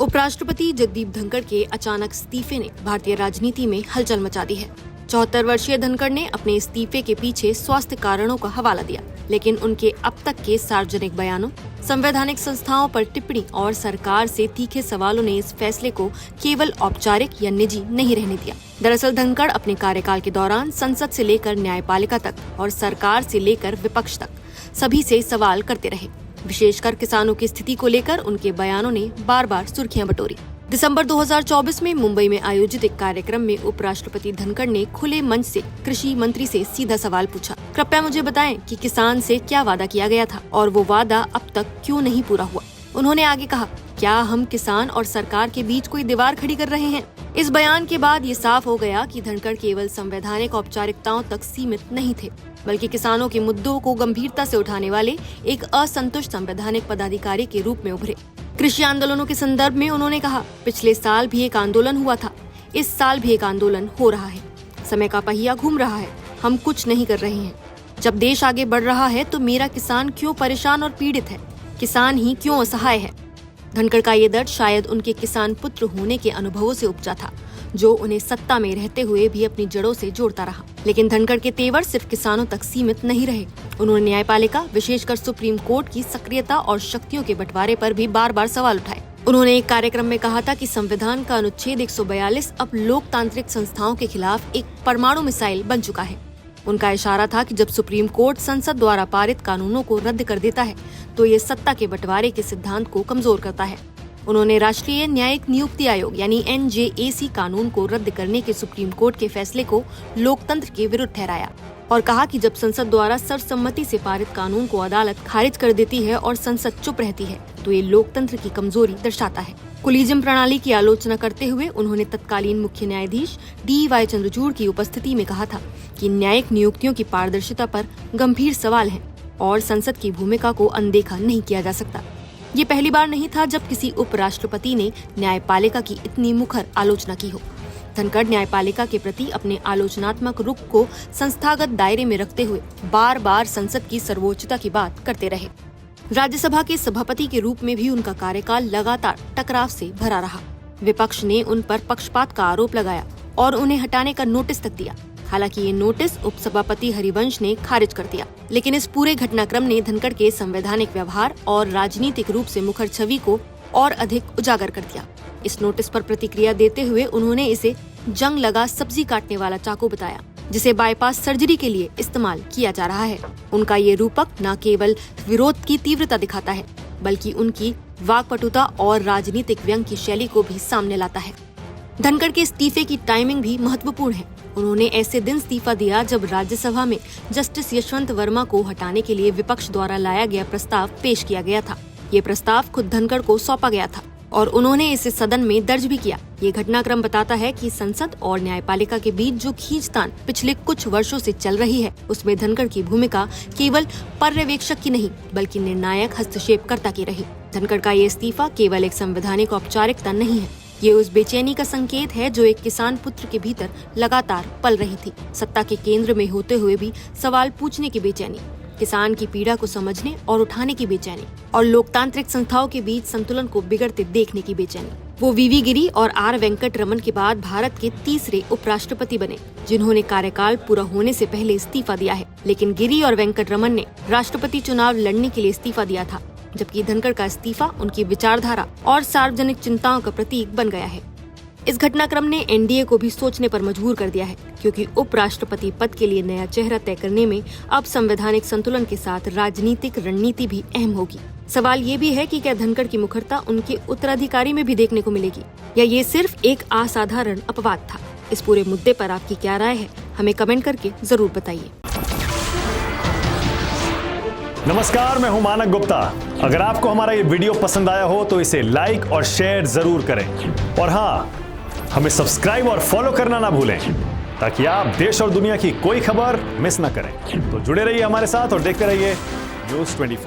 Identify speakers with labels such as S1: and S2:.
S1: उपराष्ट्रपति जगदीप धनखड़ के अचानक इस्तीफे ने भारतीय राजनीति में हलचल मचा दी है। 74 वर्षीय धनखड़ ने अपने इस्तीफे के पीछे स्वास्थ्य कारणों का हवाला दिया, लेकिन उनके अब तक के सार्वजनिक बयानों, संवैधानिक संस्थाओं पर टिप्पणी और सरकार से तीखे सवालों ने इस फैसले को केवल औपचारिक या निजी नहीं रहने दिया। दरअसल धनखड़ अपने कार्यकाल के दौरान संसद से लेकर न्यायपालिका तक और सरकार से लेकर विपक्ष तक सभी से सवाल करते रहे। विशेषकर किसानों की स्थिति को लेकर उनके बयानों ने बार बार सुर्खियां बटोरी। दिसंबर 2024 में मुंबई में आयोजित एक कार्यक्रम में उपराष्ट्रपति धनखड़ ने खुले मंच से कृषि मंत्री से सीधा सवाल पूछा, कृपया मुझे बताएं कि किसान से क्या वादा किया गया था और वो वादा अब तक क्यों नहीं पूरा हुआ। उन्होंने आगे कहा, क्या हम किसान और सरकार के बीच कोई दीवार खड़ी कर रहे हैं। इस बयान के बाद ये साफ हो गया कि धनखड़ केवल संवैधानिक औपचारिकताओं तक सीमित नहीं थे, बल्कि किसानों के मुद्दों को गंभीरता से उठाने वाले एक असंतुष्ट संवैधानिक पदाधिकारी के रूप में उभरे। कृषि आंदोलनों के संदर्भ में उन्होंने कहा, पिछले साल भी एक आंदोलन हुआ था, इस साल भी एक आंदोलन हो रहा है। समय का पहिया घूम रहा है, हम कुछ नहीं कर रहे हैं। जब देश आगे बढ़ रहा है तो मेरा किसान क्यों परेशान और पीड़ित है, किसान ही क्यों असहाय है। धनखड़ का ये दर्द शायद उनके किसान पुत्र होने के अनुभवों से उपजा था, जो उन्हें सत्ता में रहते हुए भी अपनी जड़ों से जोड़ता रहा। लेकिन धनखड़ के तेवर सिर्फ किसानों तक सीमित नहीं रहे। उन्होंने न्यायपालिका, विशेषकर सुप्रीम कोर्ट की सक्रियता और शक्तियों के बंटवारे पर भी बार बार सवाल उठाए। उन्होंने एक कार्यक्रम में कहा था कि संविधान का अनुच्छेद 142 अब लोकतांत्रिक संस्थाओं के खिलाफ एक परमाणु मिसाइल बन चुका है। उनका इशारा था कि जब सुप्रीम कोर्ट संसद द्वारा पारित कानूनों को रद्द कर देता है तो ये सत्ता के बंटवारे के सिद्धांत को कमजोर करता है। उन्होंने राष्ट्रीय न्यायिक नियुक्ति आयोग यानी NJAC कानून को रद्द करने के सुप्रीम कोर्ट के फैसले को लोकतंत्र के विरुद्ध ठहराया और कहा कि जब संसद द्वारा सर्वसम्मति से पारित कानून को अदालत खारिज कर देती है और संसद चुप रहती है तो ये लोकतंत्र की कमजोरी दर्शाता है। कोलिजियम प्रणाली की आलोचना करते हुए उन्होंने तत्कालीन मुख्य न्यायाधीश DY चंद्रचूड़ की उपस्थिति में कहा था कि न्यायिक नियुक्तियों की पारदर्शिता पर गंभीर सवाल हैं और संसद की भूमिका को अनदेखा नहीं किया जा सकता। ये पहली बार नहीं था जब किसी उपराष्ट्रपति ने न्यायपालिका की इतनी मुखर आलोचना की हो। धनखड़ न्यायपालिका के प्रति अपने आलोचनात्मक रुख को संस्थागत दायरे में रखते हुए बार बार संसद की सर्वोच्चता की बात करते रहे। राज्यसभा के सभापति के रूप में भी उनका कार्यकाल लगातार टकराव से भरा रहा। विपक्ष ने उन पर पक्षपात का आरोप लगाया और उन्हें हटाने का नोटिस तक दिया। हालांकि ये नोटिस उपसभापति हरिवंश ने खारिज कर दिया। लेकिन इस पूरे घटनाक्रम ने धनखड़ के संवैधानिक व्यवहार और राजनीतिक रूप से मुखर छवि को और अधिक उजागर कर दिया। इस नोटिस पर प्रतिक्रिया देते हुए उन्होंने इसे जंग लगा सब्जी काटने वाला चाकू बताया, जिसे बाईपास सर्जरी के लिए इस्तेमाल किया जा रहा है। उनका ये रूपक न केवल विरोध की तीव्रता दिखाता है, बल्कि उनकी वाक्पटुता और राजनीतिक व्यंग की शैली को भी सामने लाता है। धनखड़ के इस्तीफे की टाइमिंग भी महत्वपूर्ण है। उन्होंने ऐसे दिन इस्तीफा दिया जब राज्यसभा में जस्टिस यशवंत वर्मा को हटाने के लिए विपक्ष द्वारा लाया गया प्रस्ताव पेश किया गया था। ये प्रस्ताव खुद धनखड़ को सौंपा गया था और उन्होंने इसे सदन में दर्ज भी किया। ये घटनाक्रम बताता है कि संसद और न्यायपालिका के बीच जो खींचतान पिछले कुछ वर्षों से चल रही है, उसमें धनखड़ की भूमिका केवल पर्यवेक्षक की नहीं बल्कि निर्णायक हस्तक्षेपकर्ता की रही। धनखड़ का ये इस्तीफा केवल एक संवैधानिक औपचारिकता नहीं है, ये उस बेचैनी का संकेत है जो एक किसान पुत्र के भीतर लगातार पल रही थी। सत्ता के केंद्र में होते हुए भी सवाल पूछने की बेचैनी, किसान की पीड़ा को समझने और उठाने की बेचैनी और लोकतांत्रिक संस्थाओं के बीच संतुलन को बिगड़ते देखने की बेचैनी। वो VV गिरी और R वेंकट रमन के बाद भारत के तीसरे उपराष्ट्रपति बने जिन्होंने कार्यकाल पूरा होने से पहले इस्तीफा दिया है। लेकिन गिरी और वेंकट रमन ने राष्ट्रपति चुनाव लड़ने के लिए इस्तीफा दिया था, जबकि धनखड़ का इस्तीफा उनकी विचारधारा और सार्वजनिक चिंताओं का प्रतीक बन गया है। इस घटनाक्रम ने NDA को भी सोचने पर मजबूर कर दिया है, क्योंकि उपराष्ट्रपति पद के लिए नया चेहरा तय करने में अब संवैधानिक संतुलन के साथ राजनीतिक रणनीति भी अहम होगी। सवाल ये भी है कि क्या धनखड़ की मुखरता उनके उत्तराधिकारी में भी देखने को मिलेगी या ये सिर्फ एक असाधारण अपवाद था। इस पूरे मुद्दे पर आपकी क्या राय है, हमें कमेंट करके जरूर बताइए।
S2: नमस्कार, मैं हूं मानक गुप्ता। अगर आपको हमारा ये वीडियो पसंद आया हो तो इसे लाइक और शेयर जरूर करें और हाँ, हमें सब्सक्राइब और फॉलो करना ना भूलें ताकि आप देश और दुनिया की कोई खबर मिस ना करें। तो जुड़े रहिए हमारे साथ और देखते रहिए News 24।